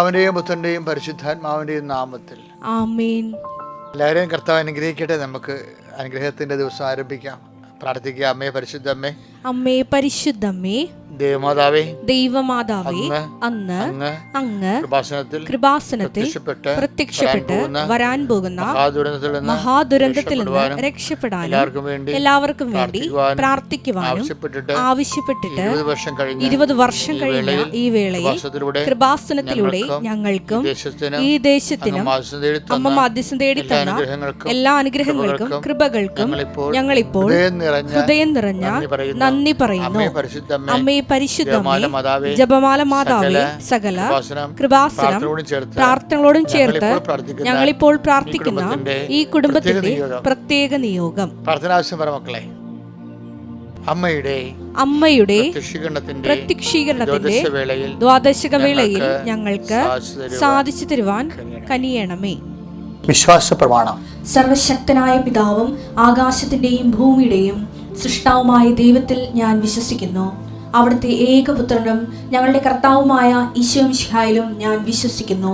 അവന്റെയും പുത്രന്റെയും പരിശുദ്ധാത്മാവിന്റെയും നാമത്തിൽ ആമേൻ. എല്ലാവരെയും കർത്താവ് അനുഗ്രഹിക്കട്ടെ. നമുക്ക് അനുഗ്രഹത്തിന്റെ ദിവസം ആരംഭിക്കാം. പ്രാർത്ഥിക്കുക. അമ്മേ പരിശുദ്ധമ്മേ, അമ്മേ പരിശുദ്ധമ്മേ, ദേവമാതാവേ, ദൈവമാതാവേ, അന്ന് അങ്ങ് കൃപാസനത്തിൽ പ്രത്യക്ഷപ്പെട്ട് വരാൻ പോകുന്ന മഹാദുരന്തത്തിൽ നിന്ന് രക്ഷപ്പെടാൻ എല്ലാവർക്കും വേണ്ടി പ്രാർത്ഥിക്കുവാനും ആവശ്യപ്പെട്ടിട്ട് 20 വർഷം കഴിഞ്ഞ ഈ വേളയിൽ കൃപാസനത്തിലൂടെ ഞങ്ങൾക്കും ഈ ദേശത്തിനും അമ്മ മധ്യസ്ഥം തേടി തന്ന എല്ലാ അനുഗ്രഹങ്ങൾക്കും കൃപകൾക്കും ഞങ്ങളിപ്പോൾ ഹൃദയം നിറഞ്ഞ നന്ദി പറയുന്നു. അമ്മേ പരിശുദ്ധമേ, ജപമാല മാതാവേ, സകല കൃപാസനം പ്രാർത്ഥനകളോടും ചേർത്ത് ഞങ്ങളിപ്പോൾ പ്രാർത്ഥിക്കുന്ന ഈ കുടുംബത്തിന്റെ പ്രത്യേക നിയോഗം. മക്കളെ, അമ്മയുടെ പ്രത്യക്ഷീകരണത്തിന്റെ ദ്വാദശക വേളയിൽ ഞങ്ങൾക്ക് സാധിച്ചു തരുവാൻ കനിയണമേ. വിശ്വാസ പ്രമാണം. സർവശക്തനായ പിതാവും ആകാശത്തിന്റെയും ഭൂമിയുടെയും സൃഷ്ടാവുമായ ദൈവത്തിൽ ഞാൻ വിശ്വസിക്കുന്നു. അവിടുത്തെ ഏകപുത്രനും ഞങ്ങളുടെ കർത്താവുമായ ഈശോ മിശിഹായിലും ഞാൻ വിശ്വസിക്കുന്നു.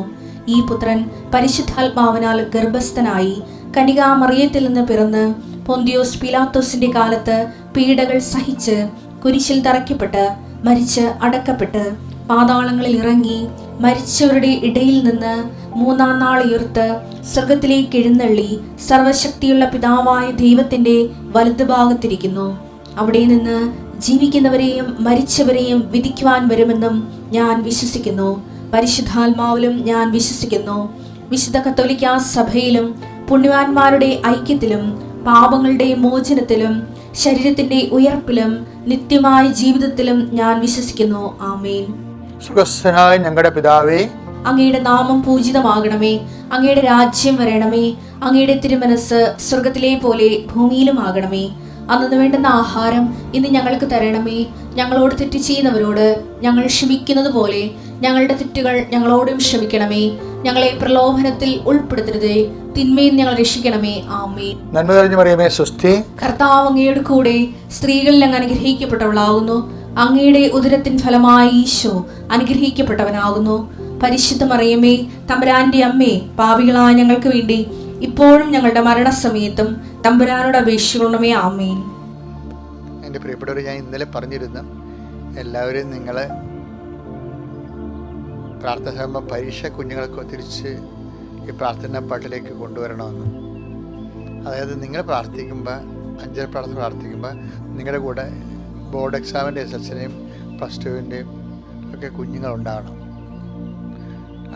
ഈ പുത്രൻ പരിശുദ്ധാത്മാവിനാൽ ഗർഭസ്ഥനായി കന്യകാമറിയത്തിൽ നിന്ന് പിറന്ന് പൊന്തിയോസ് പിലാത്തോസിന്റെ കാലത്ത് പീഡകൾ സഹിച്ച് കുരിശിൽ തറയ്ക്കപ്പെട്ട് മരിച്ച് അടക്കപ്പെട്ട് പാതാളങ്ങളിൽ ഇറങ്ങി മരിച്ചവരുടെ ഇടയിൽ നിന്ന് 3-ാം നാൾ ഉയർത്ത് സ്വർഗത്തിലേക്ക് എഴുന്നള്ളി സർവശക്തിയുള്ള പിതാവായ ദൈവത്തിന്റെ വലതുഭാഗത്തിരിക്കുന്നു. അവിടെ നിന്ന് ജീവിക്കുന്നവരെയും മരിച്ചവരെയും വിധിക്കുവാൻ വരുമെന്നും ഞാൻ വിശ്വസിക്കുന്നു. പരിശുദ്ധാത്മാവിലും ഞാൻ വിശ്വസിക്കുന്നു. വിശുദ്ധ കത്തോലിക്കാ സഭയിലും പുണ്യവാന്മാരുടെ ഐക്യത്തിലും പാപങ്ങളുടെ മോചനത്തിലും ശരീരത്തിന്റെ ഉയർപ്പിലും നിത്യമായ ജീവിതത്തിലും ഞാൻ വിശ്വസിക്കുന്നു. ആമേൻ. സുഖസ്ഥനായ ഞങ്ങളുടെ പിതാവേ, അങ്ങയുടെ നാമം പൂജിതമാകണമേ. അങ്ങയുടെ രാജ്യം വരണമേ. അങ്ങയുടെ തിരുമനസ് സ്വർഗത്തിലെ പോലെ ഭൂമിയിലും ആകണമേ. അന്നു വേണ്ടുന്ന ആഹാരം ഇന്ന് ഞങ്ങൾക്ക് തരണമേ. ഞങ്ങളോട് തെറ്റ് ചെയ്യുന്നവരോട് ഞങ്ങൾ ക്ഷമിക്കുന്നത് പോലെ ഞങ്ങളുടെ തെറ്റുകൾ ഞങ്ങളോടും ക്ഷമിക്കണമേ. ഞങ്ങളെ പ്രലോഭനത്തിൽ ഉൾപ്പെടുത്തരുതേ, തിന്മയിൽ ഞങ്ങൾ രക്ഷിക്കണമേ. ആമേൻ. നന്മ നിറഞ്ഞ മറിയമേ, സ്വസ്തി. കർത്താവ് അങ്ങയുടെ കൂടെ സ്ത്രീകളിൽ അങ്ങ് അനുഗ്രഹിക്കപ്പെട്ടവളാകുന്നു. അങ്ങയുടെ ഉദരത്തിൻ ഫലമായി ഈശോ അനുഗ്രഹിക്കപ്പെട്ടവനാകുന്നു. പരിശുദ്ധ മറിയമേ, തമ്പുരാന്റെ അമ്മേ, പാപികളായ ഞങ്ങൾക്ക് വേണ്ടി ഇപ്പോഴും ഞങ്ങളുടെ മരണസമയത്തും തമ്പുരാനോട് അപേക്ഷിക്കണമേ. ആമേൻ. എൻ്റെ പ്രിയപ്പെട്ടവർ, ഞാൻ ഇന്നലെ പറഞ്ഞിരുന്നു എല്ലാവരും നിങ്ങൾ പ്രാർത്ഥന പരീക്ഷ കുഞ്ഞുങ്ങൾക്ക് തിരിച്ച് ഈ പ്രാർത്ഥന പാട്ടിലേക്ക് കൊണ്ടുവരണമെന്ന്. അതായത് നിങ്ങൾ പ്രാർത്ഥിക്കുമ്പോൾ, അഞ്ചര പ്രാർത്ഥന പ്രാർത്ഥിക്കുമ്പോൾ നിങ്ങളുടെ കൂടെ ബോർഡ് എക്സാമിൻ്റെ SSLCയുടെയും +2വിൻ്റെയും ഒക്കെ കുഞ്ഞുങ്ങളുണ്ടാകണം.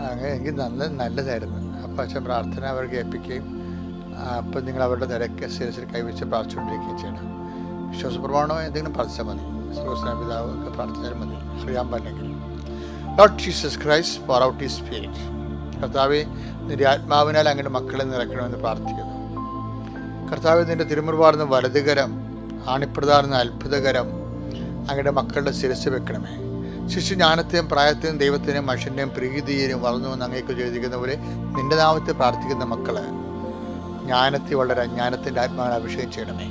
അങ്ങനെ എങ്കിൽ നല്ലതായിരുന്നു. അപ്പോൾ അച്ഛൻ പ്രാർത്ഥന അവർക്ക് ഏൽപ്പിക്കുകയും അപ്പം നിങ്ങൾ അവരുടെ നിരക്ക് ശിരസിൽ കൈവച്ച് പ്രാർത്ഥിച്ചുകൊണ്ടിരിക്കുകയും ചെയ്യണം. വിശ്വാസപ്രമാണോ എന്തെങ്കിലും പ്രാർത്ഥിച്ചാൽ മതി. പിതാവ് ഒക്കെ പ്രാർത്ഥിച്ചാലും മതി, അറിയാൻ പറ്റില്ലെങ്കിൽ. Lord Jesus Christ, pour out his spirit. കർത്താവേ, നിന്റെ ആത്മാവിനാൽ അങ്ങയുടെ മക്കളെ നിറയ്ക്കണമെന്ന് പ്രാർത്ഥിക്കുന്നു. കർത്താവേ, നിന്റെ തിരുമുറിവാർന്ന വലതുകരം, ആണിപ്രധാന അത്ഭുതകരം അങ്ങയുടെ മക്കളുടെ ശിരസ് വെക്കണമേ. ശിശു ജ്ഞാനത്തെയും പ്രായത്തെയും ദൈവത്തിനെയും മനുഷ്യൻ്റെയും പ്രീതിയെയും വളർന്നുവെന്ന് അങ്ങേക്ക് ചോദിക്കുന്ന പോലെ നിന്റെ നാമത്തെ പ്രാർത്ഥിക്കുന്ന മക്കള് ജ്ഞാനത്തിൽ വളരെ ജ്ഞാനത്തിൻ്റെ ആത്മാവിനെ അഭിഷേകം ചെയ്യണമേ.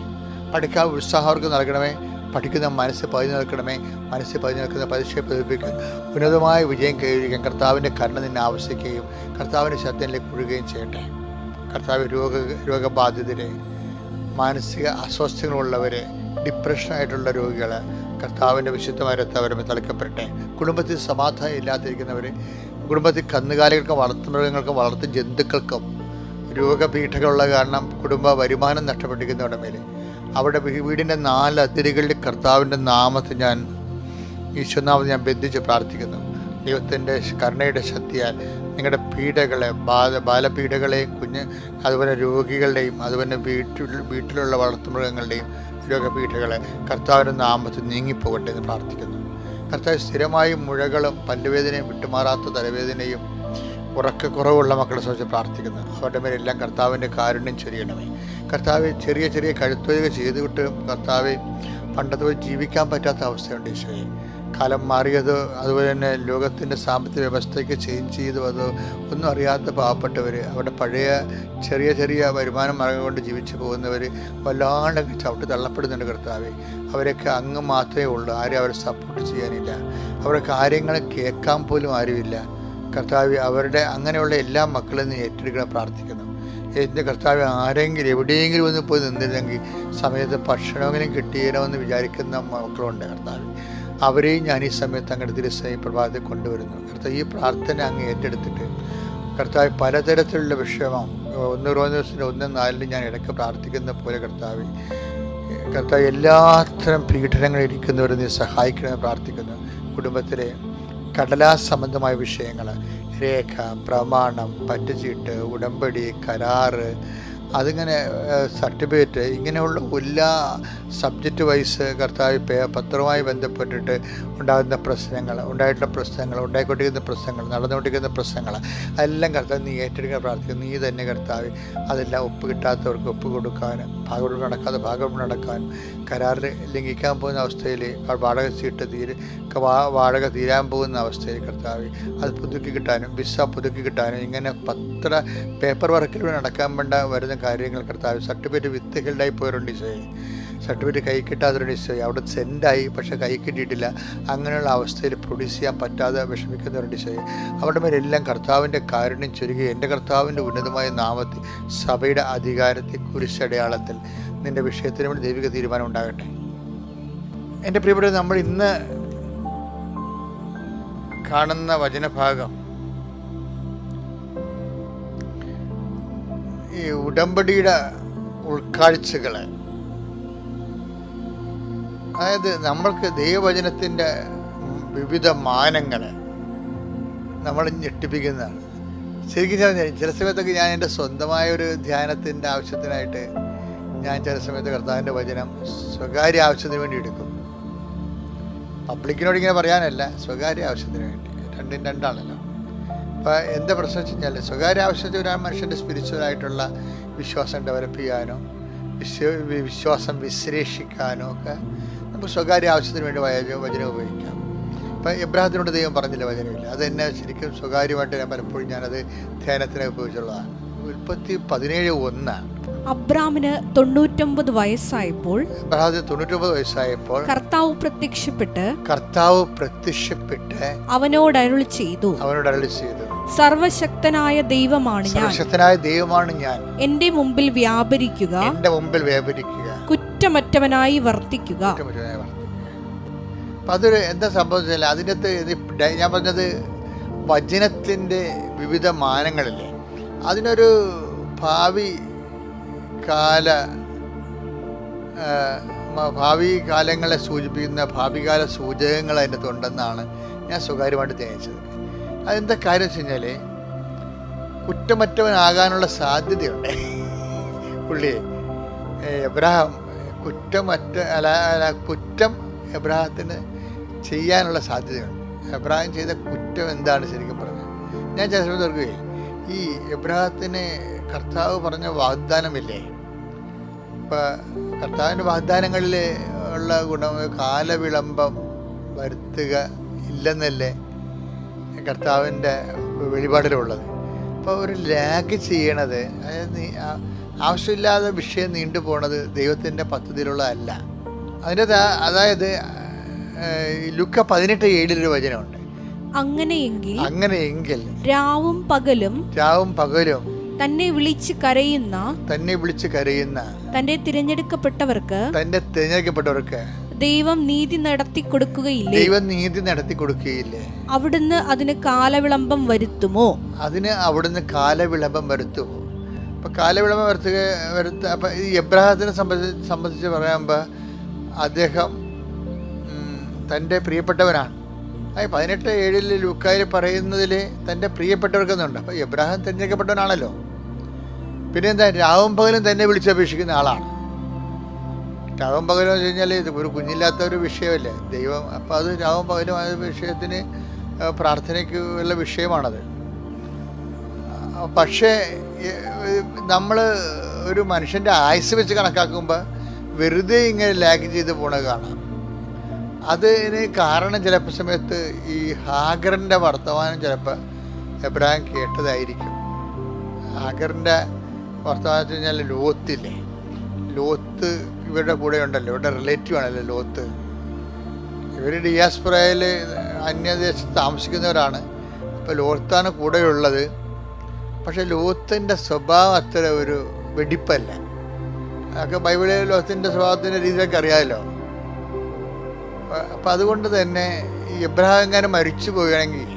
പഠിക്കാൻ ഉത്സാഹവർക്ക് നൽകണമേ. പഠിക്കുന്ന മനസ്സ് പതിഞ്ഞു നിൽക്കണമേ. മനസ്സ് പതിഞ്ഞു നിൽക്കുന്ന പരീക്ഷയെ പതിപ്പിക്കാൻ ഉന്നതമായ വിജയം കൈവരിക്കാൻ കർത്താവിൻ്റെ കരുണ നിന്നെ ആവശ്യിക്കുകയും കർത്താവിൻ്റെ ശബ്ദത്തിലേക്ക് ഒഴുകുകയും ചെയ്യട്ടെ. കർത്താവ് രോഗബാധിതരെ, മാനസിക അസ്വസ്ഥങ്ങളുള്ളവരെ, ഡിപ്രഷനായിട്ടുള്ള രോഗികൾ കർത്താവിൻ്റെ വിശുദ്ധമായ രക്തവരമേ തളിക്കപ്പെടട്ടെ. കുടുംബത്തിൽ സമാധാനം ഇല്ലാതിരിക്കുന്നവർ, കുടുംബത്തിൽ കന്നുകാലികൾക്കും വളർത്തുമൃഗങ്ങൾക്കും വളർത്തു ജന്തുക്കൾക്കും രോഗപീഠകളുള്ള കാരണം കുടുംബ വരുമാനം നഷ്ടപ്പെട്ടിരിക്കുന്നവരുടെ മേലെ അവരുടെ വീടിൻ്റെ 4 അതിരുകളിൽ കർത്താവിൻ്റെ നാമത്തിൽ ഞാൻ ഈശ്വരനാമത്തിൽ ഞാൻ ബന്ധിച്ച് പ്രാർത്ഥിക്കുന്നു. ദൈവത്തിൻ്റെ കരുണയുടെ ശക്തിയാൽ നിങ്ങളുടെ പീഡകളെ, ബാലപീഡകളെയും അതുപോലെ രോഗികളുടെയും അതുപോലെ വീട്ടിലുള്ള വളർത്തുമൃഗങ്ങളുടെയും രോഗപീഠകളെ കർത്താവിൻ്റെ നാമത്തിൽ നീങ്ങിപ്പോകട്ടെ എന്ന് പ്രാർത്ഥിക്കുന്നു. കർത്താവ് സ്ഥിരമായി മുഴകളും പല്ലുവേദനയും വിട്ടുമാറാത്ത തലവേദനയും ഉറക്കക്കുറവുള്ള മക്കളെ സംബന്ധിച്ച് പ്രാർത്ഥിക്കുന്നു. അവരുടെ മേലെല്ലാം കർത്താവിൻ്റെ കാരുണ്യം ചൊരിയണമേ. കർത്താവ് ചെറിയ ചെറിയ കഴുത്തൊഴിക ചെയ്തുവിട്ട് കർത്താവ് പണ്ടത്തെ പോലെ ജീവിക്കാൻ പറ്റാത്ത അവസ്ഥയുണ്ട്. ഈശോയെ, കാലം മാറിയത്, അതുപോലെ തന്നെ ലോകത്തിൻ്റെ സാമ്പത്തിക വ്യവസ്ഥയ്ക്ക് ചേഞ്ച് ചെയ്തു, അത് ഒന്നും അറിയാത്ത പാവപ്പെട്ടവർ, അവരുടെ പഴയ ചെറിയ ചെറിയ വരുമാന മാർഗം കൊണ്ട് ജീവിച്ചു പോകുന്നവർ വല്ലാണ്ട് ചവിട്ട് തള്ളപ്പെടുന്നുണ്ട്. കർത്താവെ, അവരൊക്കെ അങ്ങ് മാത്രമേ ഉള്ളൂ. ആരും അവരെ സപ്പോർട്ട് ചെയ്യാനില്ല. അവരുടെ കാര്യങ്ങൾ കേൾക്കാൻ പോലും ആരുമില്ല. കർത്താവ് അവരുടെ അങ്ങനെയുള്ള എല്ലാ മക്കളും നീ ഏറ്റെടുക്കണം പ്രാർത്ഥിക്കുന്നു. എൻ്റെ കർത്താവ് ആരെങ്കിലും എവിടെയെങ്കിലും ഒന്ന് പോയി നിന്നിരുന്നെങ്കിൽ സമയത്ത് ഭക്ഷണമെങ്കിലും കിട്ടിയണമെന്ന് വിചാരിക്കുന്ന മക്കളുണ്ട് കർത്താവ്. അവരെയും ഞാൻ ഈ സമയത്ത് അങ്ങയുടെ തിരുസഭ പ്രഭാതത്തിൽ കൊണ്ടുവരുന്നു. കർത്താവ് ഈ പ്രാർത്ഥന അങ്ങ് ഏറ്റെടുത്തിട്ട് കർത്താവ് പലതരത്തിലുള്ള വിഷമം 1 Corinthians 1:4 ഞാൻ ഇടയ്ക്ക് പ്രാർത്ഥിക്കുന്ന പോലെ കർത്താവ് എല്ലാത്തരം പീഡനങ്ങളിരിക്കുന്നവരെ നീ സഹായിക്കണമെന്ന് പ്രാർത്ഥിക്കുന്നു. കുടുംബത്തിലെ കടലാസ് സംബന്ധമായ വിഷയങ്ങൾ, രേഖ, പ്രമാണം, പറ്റുചീട്ട്, ഉടമ്പടി, കരാറ്, അതിങ്ങനെ സർട്ടിഫിക്കറ്റ്, ഇങ്ങനെയുള്ള എല്ലാ സബ്ജക്റ്റ് വൈസ് കർത്താവ് പത്രവുമായി ബന്ധപ്പെട്ടിട്ട് ഉണ്ടായിട്ടുള്ള പ്രശ്നങ്ങൾ, ഉണ്ടായിക്കൊണ്ടിരിക്കുന്ന പ്രശ്നങ്ങൾ, നടന്നുകൊണ്ടിരിക്കുന്ന പ്രശ്നങ്ങൾ അതെല്ലാം കർത്താവ് നീ ഏറ്റെടുക്കാൻ പ്രാർത്ഥിക്കുന്നു. നീ തന്നെ കർത്താവ് അതെല്ലാം ഒപ്പ് കിട്ടാത്തവർക്ക് ഒപ്പ് കൊടുക്കാനും, ഭാഗവെടുപ്പ് നടക്കാതെ ഭാഗവെടുപ്പ് നടക്കാനും, കരാറിൽ ലംഘിക്കാൻ പോകുന്ന അവസ്ഥയിൽ വാടക തീരാൻ പോകുന്ന അവസ്ഥയിൽ കർത്താവ് അത് പുതുക്കി കിട്ടാനും, വിസ പുതുക്കി കിട്ടാനും, ഇങ്ങനെ പേപ്പർ വർക്കിലൂടെ നടക്കാൻ വേണ്ട വരുന്ന കാര്യങ്ങൾ കർത്താവ്, സർട്ടിഫിക്കറ്റ് വിത്ത് ഹെൽഡായി പോയവരുണ്ട് ഈശോയെ, സർട്ടിഫിക്കറ്റ് കൈ കിട്ടാത്തവരുണ്ട് ഈശോയെ, അവിടെ സെൻഡായി പക്ഷേ കൈ കിട്ടിയിട്ടില്ല, അങ്ങനെയുള്ള അവസ്ഥയിൽ പ്രൊഡ്യൂസ് ചെയ്യാൻ പറ്റാതെ വിഷമിക്കുന്നവരുണ്ട് ഈശോയെ. അവരുടെ മേലെല്ലാം കർത്താവിൻ്റെ കാരുണ്യം ചൊരിയുക. എൻ്റെ കർത്താവിൻ്റെ ഉന്നതമായ നാമത്തിൽ സഭയുടെ അധികാരത്തെ കുരിശടയാളത്തിൽ നിൻ്റെ വിഷയത്തിന് വേണ്ടി ദൈവിക തീരുമാനം ഉണ്ടാകട്ടെ. എൻ്റെ പ്രിയപ്പെട്ട, നമ്മൾ ഇന്ന് കാണുന്ന വചനഭാഗം ഈ ഉടമ്പടിയുടെ ഉൾക്കാഴ്ചകളെ, അതായത് നമ്മൾക്ക് ദൈവവചനത്തിൻ്റെ വിവിധ മാനങ്ങളെ നമ്മൾ ഞെട്ടിപ്പിക്കുന്നതാണ്. ശരിക്കും ചില സമയത്തൊക്കെ ഞാൻ എൻ്റെ സ്വന്തമായൊരു ധ്യാനത്തിൻ്റെ ആവശ്യത്തിനായിട്ട് ഞാൻ ചില സമയത്ത് കർത്താവിൻ്റെ വചനം സ്വകാര്യ ആവശ്യത്തിന് വേണ്ടി എടുക്കും. പബ്ലിക്കിനോട് ഇങ്ങനെ പറയാനല്ല, സ്വകാര്യ ആവശ്യത്തിന് വേണ്ടി. രണ്ടും രണ്ടാണല്ലോ. അപ്പോൾ എന്താ പ്രശ്നം വെച്ച് കഴിഞ്ഞാൽ, സ്വകാര്യ ആവശ്യത്തിൽ ഒരു മനുഷ്യൻ്റെ സ്പിരിച്വലായിട്ടുള്ള വിശ്വാസം ഡെവലപ്പ് ചെയ്യാനോ വിശ്വാസം വിശ്ലേഷിക്കാനോ ഒക്കെ നമുക്ക് സ്വകാര്യ ആവശ്യത്തിന് വേണ്ടി വചനം ഉപയോഗിക്കാം. ഇപ്പം എബ്രാഹത്തിനോട് ദൈവം പറഞ്ഞില്ല വചനമില്ല, അതെന്നെ ശരിക്കും സ്വകാര്യമായിട്ട് ഞാൻ പലപ്പോഴും ഞാനത് ധ്യാനത്തിന് ഉപയോഗിച്ചുള്ളതാണ്. ഉൽപ്പത്തി 17:1 അബ്രാമിന് 99 വയസ്സായപ്പോൾ കർത്താവ് പ്രത്യക്ഷപ്പെട്ട് അവനോട് അരുളി ചെയ്തു, സർവശക്തനായ ദൈവമാണ് ഞാൻ, എന്റെ മുമ്പിൽ വ്യാപരിക്കുക, കുറ്റമറ്റവനായി വർത്തിക്കുക. അപ്പം അതൊരു എന്താ സംഭവിച്ചില്ല, അതിനകത്ത് ഞാൻ പറഞ്ഞത് വചനത്തിൻ്റെ വിവിധ മാനങ്ങളില്ലേ, അതിനൊരു ഭാവി കാലങ്ങളെ സൂചിപ്പിക്കുന്ന ഭാവികാല സൂചകങ്ങൾ അതിൻ്റെ ഉണ്ടെന്നാണ് ഞാൻ സ്വകാര്യമായിട്ട് ധ്യാനിച്ചത്. അതെന്താ കാര്യം വെച്ച് കഴിഞ്ഞാൽ, കുറ്റമറ്റവനാകാനുള്ള സാധ്യതയുണ്ട് പുള്ളിയെ. എബ്രഹാം കുറ്റം എബ്രഹാത്തിന് ചെയ്യാനുള്ള സാധ്യതയുണ്ട്. എബ്രഹാം ചെയ്ത കുറ്റം എന്താണ് ശരിക്കും പറഞ്ഞത്? ഞാൻ ചില സമയത്ത് ഓർക്കുകയെ, ഈ എബ്രഹാത്തിന് കർത്താവ് പറഞ്ഞ വാഗ്ദാനമില്ലേ, ഇപ്പം കർത്താവിൻ്റെ വാഗ്ദാനങ്ങളിൽ ഉള്ള ഗുണം കാലവിളംബം വരുത്തുക ഇല്ലെന്നല്ലേ കർത്താവിൻ്റെ വെളിപാടിലുള്ളത്. അപ്പോൾ ഒരു ലാഗ് ചെയ്യണത്, അതായത് ആവശ്യമില്ലാതെ വിഷയം നീണ്ടു പോണത് ദൈവത്തിൻ്റെ പദ്ധതിയിലുള്ളതല്ല. അതായത് ലുക്ക 18:7 വചനമുണ്ട്, അങ്ങനെയെങ്കിൽ രാവും പകലും തന്നെ വിളിച്ച് കരയുന്ന തന്റെ തിരഞ്ഞെടുക്കപ്പെട്ടവർക്ക് ദൈവം നീതി നടത്തി കൊടുക്കുകയില്ലേ? അവിടുന്ന് അതിന് കാലവിളംബം വരുത്തുമോ? അപ്പൊ കാലവിളംബം വരുത്തുക. അപ്പൊ ഈ എബ്രഹാത്തിനെ സംബന്ധിച്ച് പറയുമ്പോൾ അദ്ദേഹം തൻ്റെ പ്രിയപ്പെട്ടവനാണ്. 18:7 ലൂക്കായിൽ പറയുന്നതിൽ തൻ്റെ പ്രിയപ്പെട്ടവർക്കെന്നുണ്ട്. അപ്പോൾ എബ്രഹാം തിരഞ്ഞെടുക്കപ്പെട്ടവനാണല്ലോ. പിന്നെ എന്താ, രാവും പകലും തന്നെ വിളിച്ചപേക്ഷിക്കുന്ന ആളാണ്. രാവും പകലും എന്ന് വെച്ച് കഴിഞ്ഞാൽ ഇത് ഒരു കുഞ്ഞില്ലാത്ത ഒരു വിഷയമല്ലേ ദൈവം. അപ്പോൾ അത് രാവും പകലും ആ വിഷയത്തിന് പ്രാർത്ഥനയ്ക്ക് ഉള്ള വിഷയമാണത്. പക്ഷേ നമ്മൾ ഒരു മനുഷ്യൻ്റെ ആയുസ് വെച്ച് കണക്കാക്കുമ്പോൾ വെറുതെ ഇങ്ങനെ ലാഗ് ചെയ്ത് പോണത് കാണാം. അതിന് കാരണം ചിലപ്പോൾ സമയത്ത് ഈ ഹാഗറിൻ്റെ വർത്തമാനം ചിലപ്പോൾ എബ്രഹാം കേട്ടതായിരിക്കും. ഹാഗറിൻ്റെ വർത്തമാനം വെച്ച് കഴിഞ്ഞാൽ ലോത്ത് ഇവരുടെ കൂടെ ഉണ്ടല്ലോ, ഇവരുടെ റിലേറ്റീവ് ആണല്ലോ ലോത്ത്. ഇവർ ഡിയാസ്പൊറയിൽ അന്യദേശത്ത് താമസിക്കുന്നവരാണ്. ഇപ്പോൾ ലോത്താണ് കൂടെയുള്ളത്. പക്ഷെ ലോത്തിൻ്റെ സ്വഭാവം അത്ര ഒരു വെടിപ്പല്ല. അതൊക്കെ ബൈബിളിൽ ലോത്തിൻ്റെ സ്വഭാവത്തിൻ്റെ രീതിയിലൊക്കെ അറിയാമല്ലോ. അപ്പം അതുകൊണ്ട് തന്നെ ഈ എബ്രഹാം എങ്ങാനും മരിച്ചു പോവുകയാണെങ്കിൽ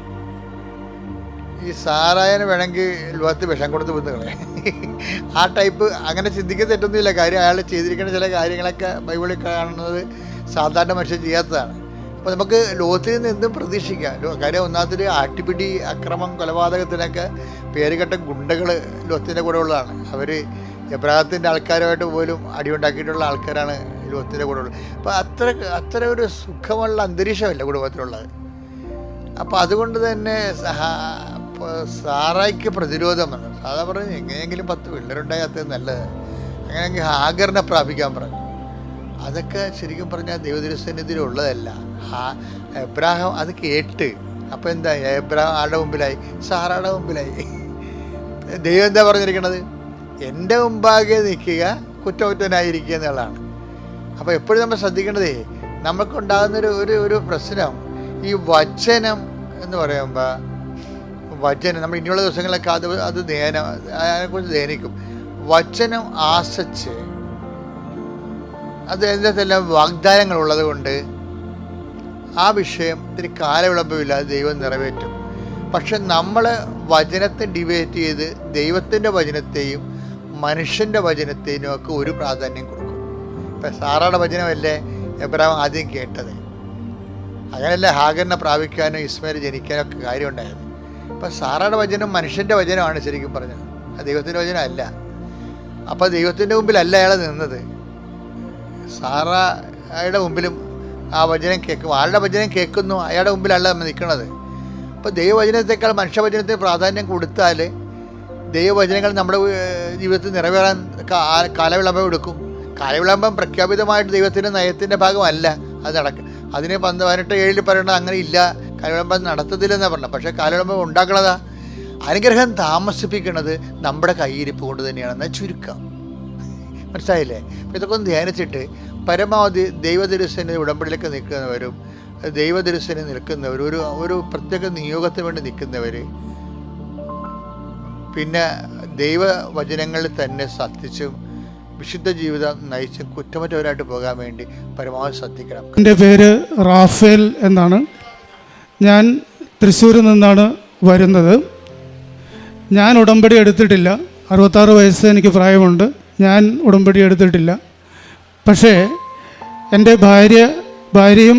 ഈ സാറായന് വേണമെങ്കിൽ ലോകത്ത് വിഷം കൊടുത്ത് ബന്ധുക്കളെ ആ ടൈപ്പ്. അങ്ങനെ ചിന്തിക്കാൻ തെറ്റൊന്നുമില്ല. കാര്യം അയാൾ ചെയ്തിരിക്കുന്ന ചില കാര്യങ്ങളൊക്കെ ബൈബിളിൽ കാണുന്നത് സാധാരണ മനുഷ്യൻ ചെയ്യാത്തതാണ്. അപ്പോൾ നമുക്ക് ലോകത്തിൽ നിന്ന് എന്തും പ്രതീക്ഷിക്കാം. കാര്യം ഒന്നാമത്തെ ആട്ടിപ്പിടി, അക്രമം, കൊലപാതകത്തിനൊക്കെ പേരുകെട്ട ഗുണ്ടകൾ ലോകത്തിൻ്റെ കൂടെ ഉള്ളതാണ്. അവർ എബ്രഹാത്തിൻ്റെ ആൾക്കാരുമായിട്ട് പോലും അടിയുണ്ടാക്കിയിട്ടുള്ള ആൾക്കാരാണ് ലോകത്തിൻ്റെ കൂടെ ഉള്ളത്. അപ്പോൾ അത്ര ഒരു സുഖമുള്ള അന്തരീക്ഷമല്ല കുടുംബത്തിലുള്ളത്. അപ്പോൾ അതുകൊണ്ട് തന്നെ സാറായ്ക്ക് പ്രതിരോധം വന്നു. സാധാ പറഞ്ഞു എങ്ങനെയെങ്കിലും 10 പിള്ളേരുണ്ടായി അത് നല്ലത്, അങ്ങനെയെങ്കിൽ ഹാഗറിനെ പ്രാപിക്കാൻ പറഞ്ഞു. അതൊക്കെ ശരിക്കും പറഞ്ഞാൽ ദൈവതിരുസന്നിധിയിലുള്ളതല്ല. എബ്രാഹാം അത് കേട്ട് അപ്പോൾ എന്താ, എബ്രാഹാം ആരുടെ മുമ്പിലായി? സാറയുടെ മുമ്പിലായി. ദൈവം എന്താ പറഞ്ഞിരിക്കണത്? എൻ്റെ മുമ്പാകെ നിൽക്കുക, കുറ്റകുറ്റനായിരിക്കുക എന്നുള്ളതാണ്. അപ്പോൾ എപ്പോഴും നമ്മൾ ശ്രദ്ധിക്കേണ്ടതേ, നമുക്കുണ്ടാകുന്നൊരു ഒരു പ്രശ്നം ഈ വചനം എന്ന് പറയുമ്പോൾ, വചനം നമ്മൾ ഇനിയുള്ള ദിവസങ്ങളിലൊക്കെ അത് അതിനെക്കുറിച്ച് ധ്യാനിക്കും. വചനം ആശിച്ച് അത് എന്തെല്ലാം വാഗ്ദാനങ്ങളുള്ളത് കൊണ്ട് ആ വിഷയം ഇത്തിരി കാലവിളംബമില്ലാതെ ദൈവം നിറവേറ്റും. പക്ഷെ നമ്മൾ വചനത്തെ ഡിബേറ്റ് ചെയ്ത് ദൈവത്തിൻ്റെ വചനത്തെയും മനുഷ്യൻ്റെ വചനത്തെയും ഒക്കെ ഒരു പ്രാധാന്യം കൊടുക്കും. ഇപ്പം സാറയുടെ വചനമല്ലേ എബ്രഹാം ആദ്യം കേട്ടത്. അങ്ങനെയല്ല ഹാഗറിനെ പ്രാപിക്കാനും ഇസ്മായിൽ ജനിക്കാനും ഒക്കെ കാര്യമുണ്ടായത്. അപ്പം സാറയുടെ വചനം മനുഷ്യൻ്റെ വചനമാണ് ശരിക്കും പറഞ്ഞത്, അത് ദൈവത്തിൻ്റെ വചനമല്ല. അപ്പോൾ ദൈവത്തിൻ്റെ മുമ്പിലല്ല അയാൾ നിന്നത്, സാറയുടെ മുമ്പിലും ആ വചനം കേൾക്കും. ആളുടെ വചനം കേൾക്കുന്നു, അയാളുടെ മുമ്പിലല്ല നമ്മൾ നിൽക്കുന്നത്. അപ്പോൾ ദൈവവചനത്തെക്കാൾ മനുഷ്യവചനത്തിന് പ്രാധാന്യം കൊടുത്താൽ ദൈവവചനങ്ങൾ നമ്മുടെ ജീവിതത്തിൽ നിറവേറാൻ കാലവിളംബം എടുക്കും. കാലവിളംബം പ്രഖ്യാപിതമായിട്ട് ദൈവത്തിൻ്റെ നയത്തിൻ്റെ ഭാഗമല്ല. അത് അതിന് 18:7 പറയണത് അങ്ങനെ ഇല്ല, കാലവിളംബം നടത്തത്തില്ലെന്നാണ് പറഞ്ഞത്. പക്ഷേ കാലവിളംബം ഉണ്ടാക്കണതാ, അനുഗ്രഹം താമസിപ്പിക്കുന്നത് നമ്മുടെ കയ്യിരിപ്പ് കൊണ്ട് തന്നെയാണെന്ന് ചുരുക്കം. മനസ്സിലായില്ലേ? അപ്പോൾ ഇതൊക്കെ ഒന്ന് ധ്യാനിച്ചിട്ട് പരമാവധി ദൈവതിരുസന്നിധി ഉടമ്പടിയിലൊക്കെ നിൽക്കുന്നവരും ദൈവതിരുസന്നിധി നിൽക്കുന്നവർ, ഒരു പ്രത്യേക നിയോഗത്തിന് വേണ്ടി നിൽക്കുന്നവർ, പിന്നെ ദൈവവചനങ്ങളിൽ തന്നെ സത്യച്ചും വിശുദ്ധ ജീവിതം നയിച്ചും കുറ്റമറ്റവരായിട്ട് പോകാൻ വേണ്ടി പരമാവധി ശ്രദ്ധിക്കണം. എൻ്റെ പേര് റാഫേൽ എന്നാണ്. ഞാൻ തൃശ്ശൂരിൽ നിന്നാണ് വരുന്നത്. ഞാൻ ഉടമ്പടി എടുത്തിട്ടില്ല. 66 വയസ്സ് എനിക്ക് പ്രായമുണ്ട്. ഞാൻ ഉടമ്പടി എടുത്തിട്ടില്ല. പക്ഷേ എൻ്റെ ഭാര്യയും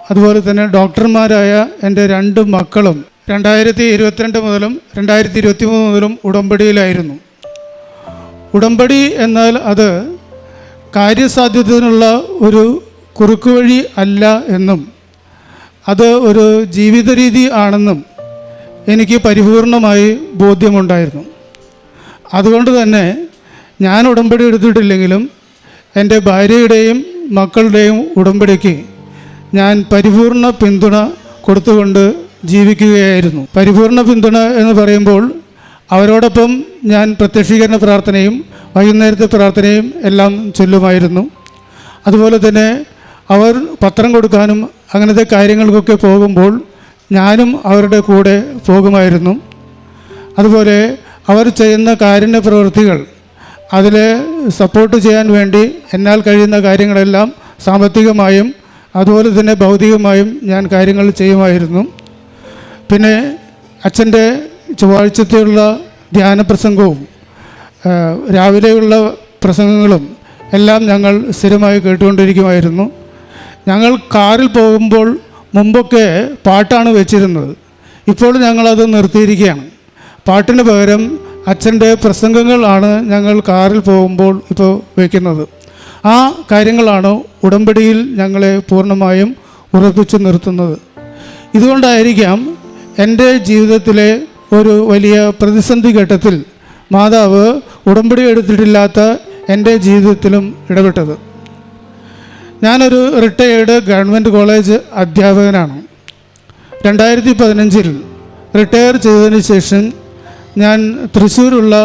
അതുപോലെ തന്നെ ഡോക്ടർമാരായ എൻ്റെ 2 മക്കളും 2022 മുതലും 2023 മുതലും ഉടമ്പടിയിലായിരുന്നു. ഉടമ്പടി എന്നാൽ അത് കാര്യസാധ്യതയുള്ള ഒരു കുറുക്കുവഴി അല്ല എന്നും അത് ഒരു ജീവിത രീതി ആണെന്നും എനിക്ക് പരിപൂർണമായി ബോധ്യമുണ്ടായിരുന്നു. അതുകൊണ്ട് തന്നെ ഞാൻ ഉടമ്പടി എടുത്തിട്ടില്ലെങ്കിലും എൻ്റെ ഭാര്യയുടെയും മക്കളുടെയും ഉടമ്പടിക്ക് ഞാൻ പരിപൂർണ പിന്തുണ കൊടുത്തുകൊണ്ട് ജീവിക്കുകയായിരുന്നു. പരിപൂർണ പിന്തുണ എന്ന് പറയുമ്പോൾ അവരോടൊപ്പം ഞാൻ പ്രത്യക്ഷീകരണ പ്രാർത്ഥനയും വൈകുന്നേരത്തെ പ്രാർത്ഥനയും എല്ലാം ചൊല്ലുമായിരുന്നു. അതുപോലെ തന്നെ അവർ പത്രം കൊടുക്കാനും അങ്ങനത്തെ കാര്യങ്ങൾക്കൊക്കെ പോകുമ്പോൾ ഞാനും അവരുടെ കൂടെ പോകുമായിരുന്നു. അതുപോലെ അവർ ചെയ്യുന്ന കാരുണ്യ പ്രവൃത്തികൾ അതിൽ സപ്പോർട്ട് ചെയ്യാൻ വേണ്ടി എന്നാൽ കഴിയുന്ന കാര്യങ്ങളെല്ലാം സാമ്പത്തികമായും അതുപോലെ തന്നെ ഭൗതികമായും ഞാൻ കാര്യങ്ങൾ ചെയ്യുമായിരുന്നു. പിന്നെ അച്ഛൻ്റെ ചൊവ്വാഴ്ചത്തെയുള്ള ധ്യാന പ്രസംഗവും രാവിലെയുള്ള പ്രസംഗങ്ങളും എല്ലാം ഞങ്ങൾ സ്ഥിരമായി കേട്ടുകൊണ്ടിരിക്കുമായിരുന്നു. ഞങ്ങൾ കാറിൽ പോകുമ്പോൾ മുമ്പൊക്കെ പാട്ടാണ് വെച്ചിരുന്നത്. ഇപ്പോൾ ഞങ്ങളത് നിർത്തിയിരിക്കുകയാണ്. പാട്ടിന് പകരം അച്ഛൻ്റെ പ്രസംഗങ്ങളാണ് ഞങ്ങൾ കാറിൽ പോകുമ്പോൾ ഇപ്പോൾ വയ്ക്കുന്നത്. ആ കാര്യങ്ങളാണ് ഉടമ്പടിയിൽ ഞങ്ങളെ പൂർണ്ണമായും ഉറപ്പിച്ചു നിർത്തുന്നത്. ഇതുകൊണ്ടായിരിക്കാം എൻ്റെ ജീവിതത്തിലെ ഒരു വലിയ പ്രതിസന്ധി ഘട്ടത്തിൽ മാതാവ് ഉടമ്പടി എടുത്തിട്ടില്ലാത്ത എൻ്റെ ജീവിതത്തിലും ഇടപെട്ടത്. ഞാനൊരു റിട്ടയേർഡ് ഗവൺമെൻറ് കോളേജ് അധ്യാപകനാണ്. 2015 റിട്ടയർ ചെയ്തതിന് ശേഷം ഞാൻ തൃശ്ശൂരുള്ള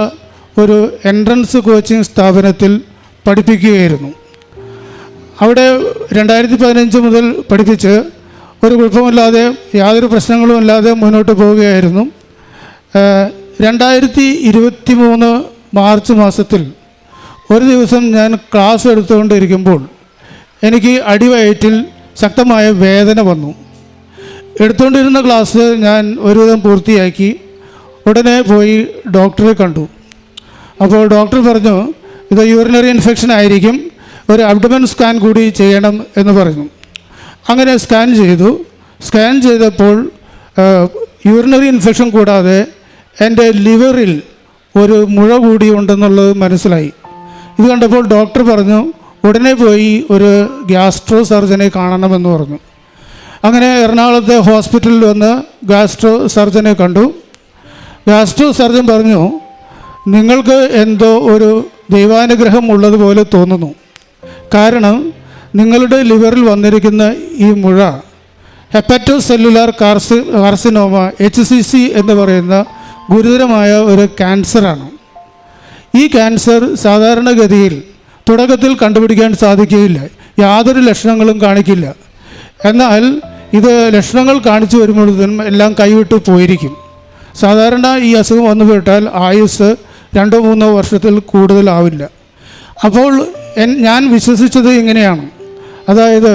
ഒരു എൻട്രൻസ് കോച്ചിങ് സ്ഥാപനത്തിൽ പഠിപ്പിക്കുകയായിരുന്നു. അവിടെ 2015 മുതൽ പഠിപ്പിച്ച് ഒരു കുഴപ്പമില്ലാതെ യാതൊരു പ്രശ്നങ്ങളും ഇല്ലാതെ മുന്നോട്ട് പോവുകയായിരുന്നു. 2023 മാർച്ച് മാസത്തിൽ ഒരു ദിവസം ഞാൻ ക്ലാസ് എടുത്തുകൊണ്ടിരിക്കുമ്പോൾ എനിക്ക് അടിവയറ്റിൽ ശക്തമായ വേദന വന്നു. എടുത്തുകൊണ്ടിരുന്ന ക്ലാസ് ഞാൻ ഒരുവിധം പൂർത്തിയാക്കി ഉടനെ പോയി ഡോക്ടറെ കണ്ടു. അപ്പോൾ ഡോക്ടർ പറഞ്ഞു, ഇത് യൂറിനറി ഇൻഫെക്ഷൻ ആയിരിക്കും, ഒരു അബ്ഡമൻ സ്കാൻ കൂടി ചെയ്യണം എന്ന് പറഞ്ഞു. അങ്ങനെ സ്കാൻ ചെയ്തു. സ്കാൻ ചെയ്തപ്പോൾ യൂറിനറി ഇൻഫെക്ഷൻ കൂടാതെ എൻ്റെ ലിവറിൽ ഒരു മുഴ കൂടി ഉണ്ടെന്നുള്ളത് മനസ്സിലായി. ഇത് കണ്ടപ്പോൾ ഡോക്ടർ പറഞ്ഞു ഉടനെ പോയി ഒരു ഗ്യാസ്ട്രോ സർജനെ കാണണമെന്ന് പറഞ്ഞു. അങ്ങനെ എറണാകുളത്തെ ഹോസ്പിറ്റലിൽ വന്ന് ഗ്യാസ്ട്രോ സർജനെ കണ്ടു. ഗ്യാസ്ട്രോ സർജൻ പറഞ്ഞു, നിങ്ങൾക്ക് എന്തോ ഒരു ദൈവാനുഗ്രഹം ഉള്ളതുപോലെ തോന്നുന്നു. കാരണം നിങ്ങളുടെ ലിവറിൽ വന്നിരിക്കുന്ന ഈ മുഴ ഹെപ്പറ്റോ സെല്ലുലാർ കാർസിനോമ HCC എന്ന് പറയുന്ന ഗുരുതരമായ ഒരു ക്യാൻസറാണ്. ഈ ക്യാൻസർ സാധാരണഗതിയിൽ തുടക്കത്തിൽ കണ്ടുപിടിക്കാൻ സാധിക്കുകയില്ല, യാതൊരു ലക്ഷണങ്ങളും കാണിക്കില്ല. എന്നാൽ ഇത് ലക്ഷണങ്ങൾ കാണിച്ചു വരുമ്പോഴത്തേനും എല്ലാം കൈവിട്ട് പോയിരിക്കും. സാധാരണ ഈ അസുഖം വന്നു വിട്ടാൽ ആയുസ് 2-3 വർഷത്തിൽ കൂടുതലാവില്ല. അപ്പോൾ ഞാൻ വിശ്വസിച്ചത് ഇങ്ങനെയാണ്, അതായത്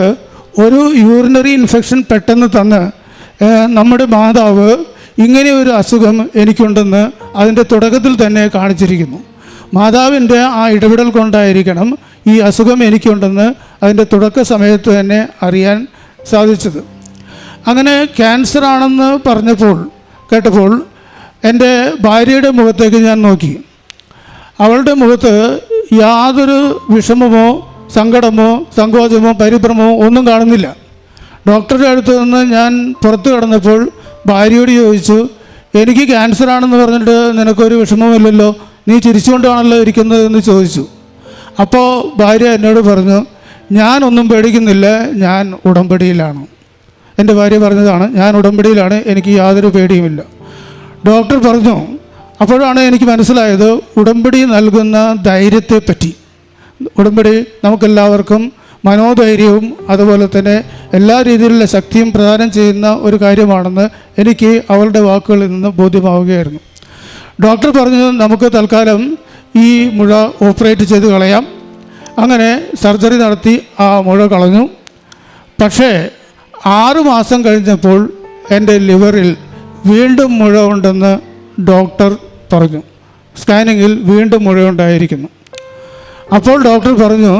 ഒരു യൂറിനറി ഇൻഫെക്ഷൻ പെട്ടെന്ന് തന്ന് നമ്മുടെ മാതാവ് ഇങ്ങനെ ഒരു അസുഖം എനിക്കുണ്ടെന്ന് അതിൻ്റെ തുടക്കത്തിൽ തന്നെ കാണിച്ചിരിക്കുന്നു. മാതാവിൻ്റെ ആ ഇടപെടൽ കൊണ്ടായിരിക്കണം ഈ അസുഖം എനിക്കുണ്ടെന്ന് അതിൻ്റെ തുടക്ക സമയത്ത് തന്നെ അറിയാൻ സാധിച്ചത്. അങ്ങനെ ക്യാൻസർ ആണെന്ന് കേട്ടപ്പോൾ എൻ്റെ ഭാര്യയുടെ മുഖത്തേക്ക് ഞാൻ നോക്കി. അവളുടെ മുഖത്ത് യാതൊരു വിഷമമോ സങ്കടമോ സങ്കോചമോ പരിഭ്രമമോ ഒന്നും കാണുന്നില്ല. ഡോക്ടറുടെ അടുത്ത് നിന്ന് ഞാൻ പുറത്ത് കടന്നപ്പോൾ ഭാര്യയോട് ചോദിച്ചു, എനിക്ക് ക്യാൻസർ ആണെന്ന് പറഞ്ഞിട്ട് നിനക്കൊരു വിഷമമില്ലല്ലോ, നീ ചിരിച്ചുകൊണ്ടാണല്ലോ ഇരിക്കുന്നത് എന്ന് ചോദിച്ചു. അപ്പോൾ ഭാര്യ എന്നോട് പറഞ്ഞു, ഞാനൊന്നും പേടിക്കുന്നില്ല, ഞാൻ ഉടമ്പടിയിലാണ്. എൻ്റെ ഭാര്യ പറഞ്ഞതാണ്, ഞാൻ ഉടമ്പടിയിലാണ്, എനിക്ക് യാതൊരു പേടിയുമില്ല. ഡോക്ടർ പറഞ്ഞു, അപ്പോഴാണ് എനിക്ക് മനസ്സിലായത് ഉടമ്പടി നൽകുന്ന ധൈര്യത്തെപ്പറ്റി. ഉടമ്പടി നമുക്കെല്ലാവർക്കും മനോധൈര്യവും അതുപോലെ തന്നെ എല്ലാ രീതിയിലുള്ള ശക്തിയും പ്രദാനം ചെയ്യുന്ന ഒരു കാര്യമാണെന്ന് എനിക്ക് അവളുടെ വാക്കുകളിൽ നിന്ന് ബോധ്യമാവുകയായിരുന്നു. ഡോക്ടർ പറഞ്ഞു, നമുക്ക് തൽക്കാലം ഈ മുഴ ഓപ്പറേറ്റ് ചെയ്ത് കളയാം. അങ്ങനെ സർജറി നടത്തി ആ മുഴ കളഞ്ഞു. പക്ഷേ 6 മാസം കഴിഞ്ഞപ്പോൾ എൻ്റെ ലിവറിൽ വീണ്ടും മുഴ ഉണ്ടെന്ന് ഡോക്ടർ പറഞ്ഞു. സ്കാനിങ്ങിൽ വീണ്ടും മുഴയുണ്ടായിരിക്കുന്നു. അപ്പോൾ ഡോക്ടർ പറഞ്ഞു,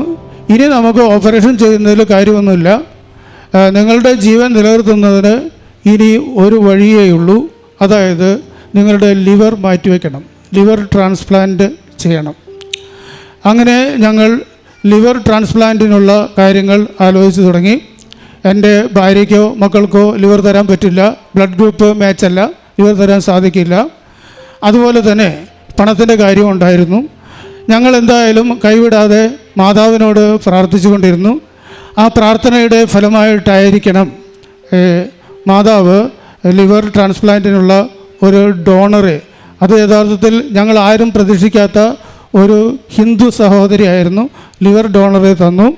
ഇനി നമുക്ക് ഓപ്പറേഷൻ ചെയ്യുന്നതിൽ കാര്യമൊന്നുമില്ല, നിങ്ങളുടെ ജീവൻ നിലനിർത്തുന്നതിന് ഇനി ഒരു വഴിയേയുള്ളൂ, അതായത് നിങ്ങളുടെ ലിവർ മാറ്റിവെക്കണം, ലിവർ ട്രാൻസ്പ്ലാന്റ് ചെയ്യണം. അങ്ങനെ ഞങ്ങൾ ലിവർ ട്രാൻസ്പ്ലാന്റിനുള്ള കാര്യങ്ങൾ ആലോചിച്ച് തുടങ്ങി. എൻ്റെ ഭാര്യയ്ക്കോ മക്കൾക്കോ ലിവർ തരാൻ പറ്റില്ല, ബ്ലഡ് ഗ്രൂപ്പ് മാച്ചല്ല, ലിവർ തരാൻ സാധിക്കില്ല. അതുപോലെ തന്നെ പണത്തിൻ്റെ കാര്യം ഉണ്ടായിരുന്നു. ഞങ്ങൾ എന്തായാലും കൈവിടാതെ മാതാവിനോട് പ്രാർത്ഥിച്ചു കൊണ്ടിരുന്നു. ആ പ്രാർത്ഥനയുടെ ഫലമായിട്ടായിരിക്കണം മാതാവ് ലിവർ ട്രാൻസ്പ്ലാന്റിനുള്ള ഒരു ഡോണറെ, അത് യഥാർത്ഥത്തിൽ ഞങ്ങൾ ആരും പ്രതീക്ഷിക്കാത്ത ഒരു ഹിന്ദു സഹോദരിയായിരുന്നു, ലിവർ ഡോണറെ തന്നു.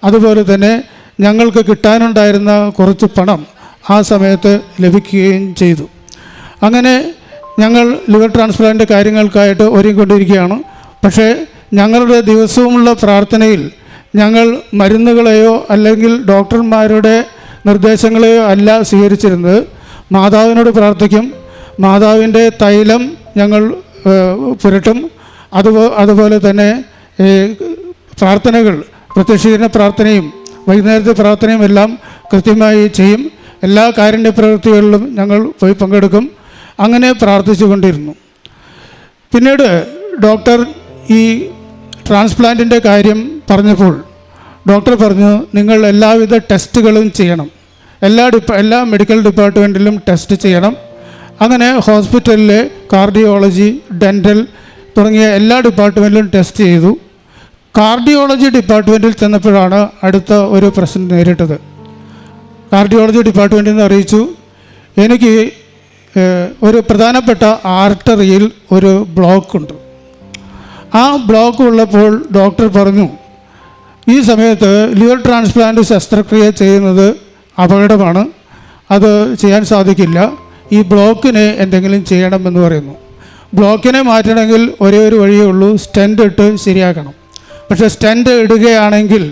അതുപോലെ തന്നെ ഞങ്ങൾക്ക് കിട്ടാനുണ്ടായിരുന്ന കുറച്ച് പണം ആ സമയത്ത് ലഭിക്കുകയും ചെയ്തു. അങ്ങനെ ഞങ്ങൾ ലിവർ ട്രാൻസ്പ്ലാന്റ് കാര്യങ്ങൾക്കായിട്ട് ഒരുങ്ങിക്കൊണ്ടിരിക്കുകയാണ്. പക്ഷേ ഞങ്ങളുടെ ദിവസവുമുള്ള പ്രാർത്ഥനയിൽ ഞങ്ങൾ മരുന്നുകളെയോ അല്ലെങ്കിൽ ഡോക്ടർമാരുടെ നിർദ്ദേശങ്ങളെയോ അല്ല സ്വീകരിച്ചിരുന്നത്. മാതാവിനോട് പ്രാർത്ഥിക്കും, മാതാവിൻ്റെ തൈലം ഞങ്ങൾ പുരട്ടും. അതുപോലെ തന്നെ പ്രാർത്ഥനകൾ, പ്രത്യക്ഷീകരണ പ്രാർത്ഥനയും വൈകുന്നേരത്തെ പ്രാർത്ഥനയും എല്ലാം കൃത്യമായി ചെയ്യും. എല്ലാ കാരുണ്യ പ്രവൃത്തികളിലും ഞങ്ങൾ പോയി പങ്കെടുക്കും. അങ്ങനെ പ്രാർത്ഥിച്ചു കൊണ്ടിരുന്നു. പിന്നീട് ഡോക്ടർ ഈ ട്രാൻസ്പ്ലാന്റിൻ്റെ കാര്യം പറഞ്ഞപ്പോൾ ഡോക്ടർ പറഞ്ഞു, നിങ്ങൾ എല്ലാവിധ ടെസ്റ്റുകളും ചെയ്യണം, എല്ലാ മെഡിക്കൽ ഡിപ്പാർട്ട്മെൻറ്റിലും ടെസ്റ്റ് ചെയ്യണം. അങ്ങനെ ഹോസ്പിറ്റലിലെ കാർഡിയോളജി, ഡെൻ്റൽ തുടങ്ങിയ എല്ലാ ഡിപ്പാർട്ട്മെൻറ്റിലും ടെസ്റ്റ് ചെയ്തു. കാർഡിയോളജി ഡിപ്പാർട്ട്മെൻറ്റിൽ ചെന്നപ്പോഴാണ് അടുത്ത ഒരു പ്രശ്നം നേരിട്ടത്. കാർഡിയോളജി ഡിപ്പാർട്ട്മെൻറ്റിൽ നിന്ന് അറിയിച്ചു, എനിക്ക് ഒരു പ്രധാനപ്പെട്ട ആർട്ടറിയിൽ ഒരു ബ്ലോക്കുണ്ട്. ആ ബ്ലോക്ക് ഉള്ളപ്പോൾ ഡോക്ടർ പറഞ്ഞു, ഈ സമയത്ത് ലിവർ ട്രാൻസ്പ്ലാന്റ് ശസ്ത്രക്രിയ ചെയ്യുന്നത് അപകടമാണ്, അത് ചെയ്യാൻ സാധിക്കില്ല, ഈ ബ്ലോക്കിന് എന്തെങ്കിലും ചെയ്യണമെന്ന് പറയുന്നു. ബ്ലോക്കിനെ മാറ്റണമെങ്കിൽ ഒരേ ഒരു വഴിയേ ഉള്ളൂ, സ്റ്റെൻറ്റ് ഇട്ട് ശരിയാക്കണം. പക്ഷേ സ്റ്റെൻറ്റ് ഇടുകയാണെങ്കിൽ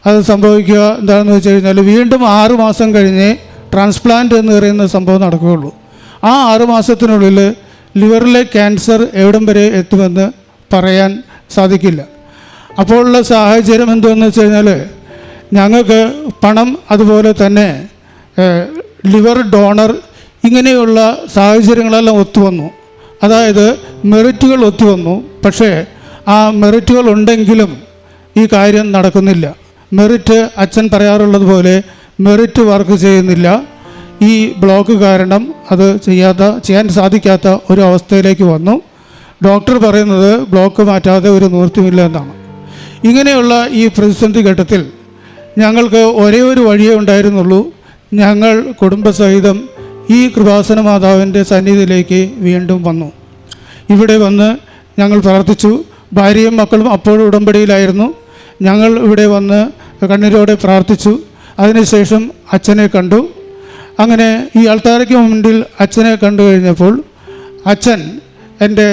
അത് സംഭവിക്കുക എന്താണെന്ന് വെച്ച് കഴിഞ്ഞാൽ വീണ്ടും 6 മാസം കഴിഞ്ഞ് ട്രാൻസ്പ്ലാന്റ് എന്ന് പറയുന്ന സംഭവം നടക്കുകയുള്ളൂ. ആ 6 മാസത്തിനുള്ളിൽ ലിവറിലെ ക്യാൻസർ എവിടം വരെ എത്തുമെന്ന് പറയാൻ സാധിക്കില്ല. അപ്പോൾ ഉള്ള സാഹചര്യം എന്തെന്ന് വെച്ച് കഴിഞ്ഞാൽ ഞങ്ങൾക്ക് പണം, അതുപോലെ തന്നെ ലിവർ ഡോണർ, ഇങ്ങനെയുള്ള സാഹചര്യങ്ങളെല്ലാം ഒത്തുവന്നു. അതായത് മെറിറ്റുകൾ ഒത്തുവന്നു. പക്ഷേ ആ മെറിറ്റുകൾ ഉണ്ടെങ്കിലും ഈ കാര്യം നടക്കുന്നില്ല. മെറിറ്റ്, അച്ഛൻ പറയാറുള്ളത് പോലെ മെറിറ്റ് വർക്ക് ചെയ്യുന്നില്ല. ഈ ബ്ലോക്ക് കാരണം അത് ചെയ്യാൻ സാധിക്കാത്ത ഒരു അവസ്ഥയിലേക്ക് വന്നു. ഡോക്ടർ പറയുന്നത് ബ്ലോക്ക് മാറ്റാതെ ഒരു നിവൃത്തിയില്ല എന്നാണ്. ഇങ്ങനെയുള്ള ഈ പ്രതിസന്ധി ഘട്ടത്തിൽ ഞങ്ങൾക്ക് ഒരേ ഒരു വഴിയേ ഉണ്ടായിരുന്നുള്ളൂ. ഞങ്ങൾ കുടുംബസഹിതം ഈ കൃപാസന മാതാവിൻ്റെ സന്നിധിയിലേക്ക് വീണ്ടും വന്നു. ഇവിടെ വന്ന് ഞങ്ങൾ പ്രാർത്ഥിച്ചു. ഭാര്യയും മക്കളും അപ്പോഴും ഉടമ്പടിയിലായിരുന്നു. ഞങ്ങൾ ഇവിടെ വന്ന് കണ്ണീരോടെ പ്രാർത്ഥിച്ചു. അതിനുശേഷം അച്ഛനെ കണ്ടു. അങ്ങനെ ഈ അൾത്താരയ്ക്ക് മുന്നിൽ അച്ഛനെ കണ്ടു കഴിഞ്ഞപ്പോൾ അച്ഛൻ എൻ്റെ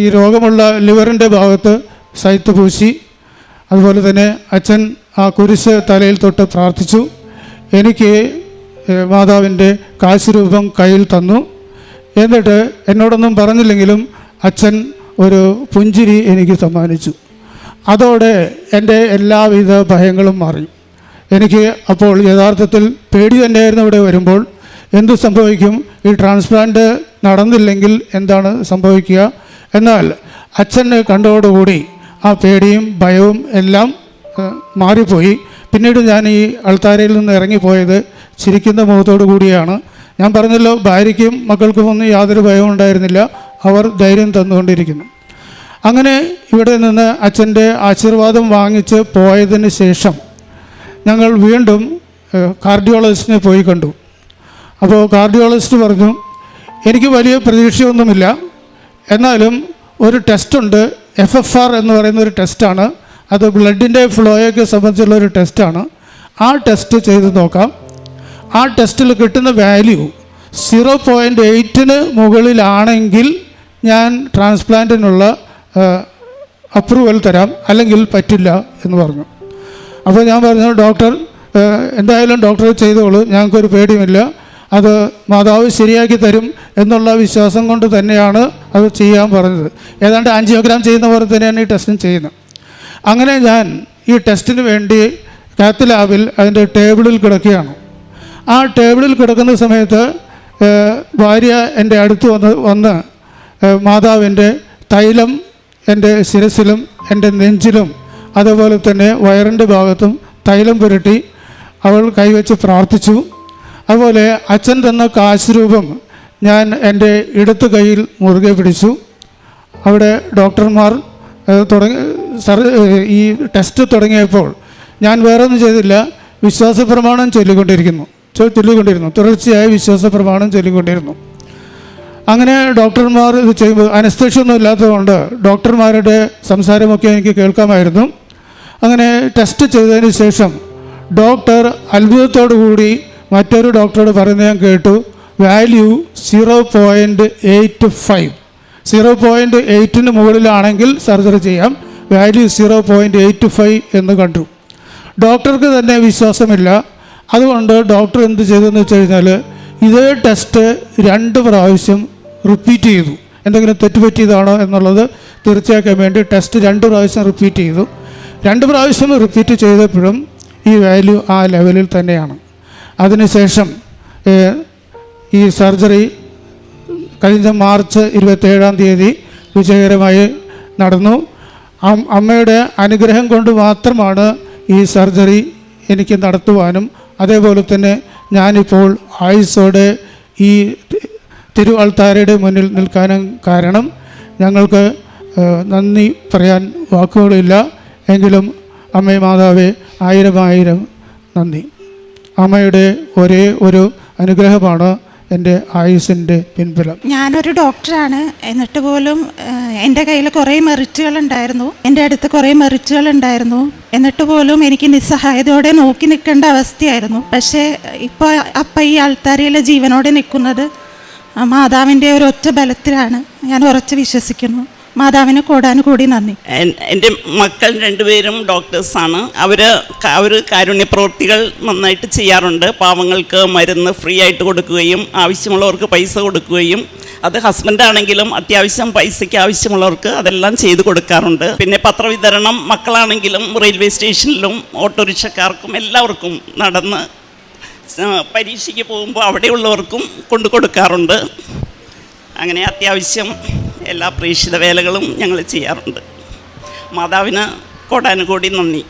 ഈ രോഗമുള്ള ലിവറിൻ്റെ ഭാഗത്ത് സൈത്ത് പൂശി. അതുപോലെ തന്നെ അച്ഛൻ ആ കുരിശ് തലയിൽ തൊട്ട് പ്രാർത്ഥിച്ചു. എനിക്ക് മാതാവിൻ്റെ കാശുരൂപം കയ്യിൽ തന്നു. എന്നിട്ട് എന്നോടൊന്നും പറഞ്ഞില്ലെങ്കിലും അച്ഛൻ ഒരു പുഞ്ചിരി എനിക്ക് സമ്മാനിച്ചു. അതോടെ എൻ്റെ എല്ലാവിധ ഭയങ്ങളും മാറി. എനിക്ക് അപ്പോൾ യഥാർത്ഥത്തിൽ പേടി തന്നെയായിരുന്നു ഇവിടെ വരുമ്പോൾ. എന്ത് സംഭവിക്കും, ഈ ട്രാൻസ്പ്ലാന്റ് നടന്നില്ലെങ്കിൽ എന്താണ് സംഭവിക്കുക? എന്നാൽ അച്ഛനെ കണ്ടതോടുകൂടി ആ പേടിയും ഭയവും എല്ലാം മാറിപ്പോയി. പിന്നീട് ഞാൻ ഈ അൾത്താരയിൽ നിന്ന് ഇറങ്ങിപ്പോയത് ചിരിക്കുന്ന മുഖത്തോടു കൂടിയാണ്. ഞാൻ പറഞ്ഞല്ലോ, ഭാര്യയ്ക്കും മക്കൾക്കും ഒന്നും യാതൊരു ഭയവും ഉണ്ടായിരുന്നില്ല. അവർ ധൈര്യം തന്നുകൊണ്ടിരിക്കുന്നു. അങ്ങനെ ഇവിടെ നിന്ന് അച്ഛൻ്റെ ആശീർവാദം വാങ്ങിച്ച് പോയതിന് ശേഷം ഞങ്ങൾ വീണ്ടും കാർഡിയോളജിസ്റ്റിനെ പോയി കണ്ടു. അപ്പോൾ കാർഡിയോളജിസ്റ്റ് പറഞ്ഞു, എനിക്ക് വലിയ പ്രതീക്ഷയൊന്നുമില്ല, എന്നാലും ഒരു ടെസ്റ്റുണ്ട്, FFR എന്ന് പറയുന്ന ഒരു ടെസ്റ്റാണ്. അത് ബ്ലഡിൻ്റെ ഫ്ലോയൊക്കെ സംബന്ധിച്ചുള്ള ഒരു ടെസ്റ്റാണ്. ആ ടെസ്റ്റ് ചെയ്ത് നോക്കാം. ആ ടെസ്റ്റിൽ കിട്ടുന്ന വാല്യൂ 0.8 മുകളിലാണെങ്കിൽ ഞാൻ ട്രാൻസ്പ്ലാന്റിനുള്ള അപ്രൂവൽ തരാം, അല്ലെങ്കിൽ പറ്റില്ല എന്ന് പറഞ്ഞു. അപ്പോൾ ഞാൻ പറഞ്ഞു, ഡോക്ടർ എന്തായാലും ഡോക്ടർ ചെയ്തോളൂ, ഞങ്ങൾക്കൊരു പേടിയുമില്ല, അത് മാതാവ് ശരിയാക്കി തരും എന്നുള്ള വിശ്വാസം കൊണ്ട് തന്നെയാണ് അത് ചെയ്യാൻ പറഞ്ഞത്. ഏതാണ്ട് ആൻജിയോഗ്രാം ചെയ്യുന്ന പോലെ തന്നെയാണ് ഈ ടെസ്റ്റും ചെയ്യുന്നത്. അങ്ങനെ ഞാൻ ഈ ടെസ്റ്റിന് വേണ്ടി കാത്ത് ലാബിൽ അതിൻ്റെ ടേബിളിൽ കിടക്കുകയാണ്. ആ ടേബിളിൽ കിടക്കുന്ന സമയത്ത് ഭാര്യ എൻ്റെ അടുത്ത് വന്ന് മാതാവിൻ്റെ തൈലം എൻ്റെ ശിരസിലും എൻ്റെ നെഞ്ചിലും അതുപോലെ തന്നെ വയറിൻ്റെ ഭാഗത്തും തൈലം പുരട്ടി അവൾ കൈവച്ച് പ്രാർത്ഥിച്ചു. അതുപോലെ അച്ഛൻ തന്ന കാശുരൂപം ഞാൻ എൻ്റെ ഇടത്ത് കൈയിൽ മുറുകെ പിടിച്ചു. അവിടെ ഡോക്ടർമാർ ഈ ടെസ്റ്റ് തുടങ്ങിയപ്പോൾ ഞാൻ വേറെ ഒന്നും ചെയ്തില്ല, വിശ്വാസ പ്രമാണം ചൊല്ലിക്കൊണ്ടിരുന്നു. തുടർച്ചയായി വിശ്വാസ പ്രമാണം ചൊല്ലിക്കൊണ്ടിരുന്നു. അങ്ങനെ ഡോക്ടർമാർ ഇത് ചെയ്യുമ്പോൾ അനസ്തേഷ്യ ഒന്നും ഇല്ലാത്തതുകൊണ്ട് ഡോക്ടർമാരുടെ സംസാരമൊക്കെ എനിക്ക് കേൾക്കാമായിരുന്നു. അങ്ങനെ ടെസ്റ്റ് ചെയ്തതിന് ശേഷം ഡോക്ടർ അത്ഭുതത്തോടു കൂടി മറ്റൊരു ഡോക്ടറോട് പറയുന്നത് ഞാൻ കേട്ടു, വാല്യൂ 0.85. 0.8 മുകളിലാണെങ്കിൽ സർജറി ചെയ്യാം, വാല്യൂ 0.85 എന്ന് കണ്ടു. ഡോക്ടർക്ക് തന്നെ വിശ്വാസമില്ല. അതുകൊണ്ട് ഡോക്ടർ എന്ത് ചെയ്തെന്ന് വെച്ച് കഴിഞ്ഞാൽ ഇതേ ടെസ്റ്റ് 2 പ്രാവശ്യം റിപ്പീറ്റ് ചെയ്തു. എന്തെങ്കിലും തെറ്റുപറ്റിയതാണോ എന്നുള്ളത് തീർച്ചയാക്കാൻ വേണ്ടി ടെസ്റ്റ് 2 പ്രാവശ്യം റിപ്പീറ്റ് ചെയ്തു. 2 പ്രാവശ്യം റിപ്പീറ്റ് ചെയ്തപ്പോഴും ഈ വാല്യൂ ആ ലെവലിൽ തന്നെയാണ്. അതിനുശേഷം ഈ സർജറി കഴിഞ്ഞ മാർച്ച് 27 വിജയകരമായി നടന്നു. അമ്മയുടെ അനുഗ്രഹം കൊണ്ട് മാത്രമാണ് ഈ സർജറി എനിക്ക് നടത്തുവാനും അതേപോലെ തന്നെ ഞാനിപ്പോൾ ആയുസ്സോടെ ഈ തിരുവൾത്താരയുടെ മുന്നിൽ നിൽക്കാനും കാരണം. ഞങ്ങൾക്ക് നന്ദി പറയാൻ വാക്കുകളില്ല, എങ്കിലും അമ്മേ മാതാവേ 1000 നന്ദി. അമ്മയുടെ ഒരേ ഒരു അനുഗ്രഹമാണ് എൻ്റെ ആയുസ്സിൻ്റെ പിൻബലം. ഞാനൊരു ഡോക്ടറാണ്. എന്നിട്ട് പോലും എൻ്റെ കയ്യിൽ കുറേ മെറിറ്റുകളുണ്ടായിരുന്നു, എൻ്റെ അടുത്ത് കുറേ മെറിറ്റുകളുണ്ടായിരുന്നു. എന്നിട്ട് പോലും എനിക്ക് നിസ്സഹായതയോടെ നോക്കി നിൽക്കേണ്ട അവസ്ഥയായിരുന്നു. പക്ഷേ ഇപ്പോൾ ഈ ആൾത്താരയിലെ ജീവനോടെ നിൽക്കുന്നത് മാതാവിൻ്റെ ഒരൊറ്റ ബലത്തിലാണ്. ഞാൻ ഉറച്ച് വിശ്വസിക്കുന്നു. മാതാവിന് കോടാനുകൂടി നന്ദി. എൻ്റെ മക്കൾ രണ്ടുപേരും ഡോക്ടേഴ്സാണ്. അവർ കാരുണ്യപ്രവൃത്തികൾ നന്നായിട്ട് ചെയ്യാറുണ്ട്. പാവങ്ങൾക്ക് മരുന്ന് ഫ്രീ ആയിട്ട് കൊടുക്കുകയും ആവശ്യമുള്ളവർക്ക് പൈസ കൊടുക്കുകയും, അത് ഹസ്ബൻഡാണെങ്കിലും അത്യാവശ്യം പൈസയ്ക്ക് ആവശ്യമുള്ളവർക്ക് അതെല്ലാം ചെയ്തു കൊടുക്കാറുണ്ട്. പിന്നെ പത്രവിതരണം, മക്കളാണെങ്കിലും റെയിൽവേ സ്റ്റേഷനിലും ഓട്ടോറിക്ഷക്കാർക്കും എല്ലാവർക്കും നടന്ന് പരീക്ഷയ്ക്ക് പോകുമ്പോൾ അവിടെയുള്ളവർക്കും കൊണ്ടു കൊടുക്കാറുണ്ട്. അങ്ങനെ അത്യാവശ്യം എല്ലാ പ്രേക്ഷിത വേലകളും ഞങ്ങൾ ചെയ്യാറുണ്ട്. മാതാവിന് കോടാനുകോടി നന്ദി.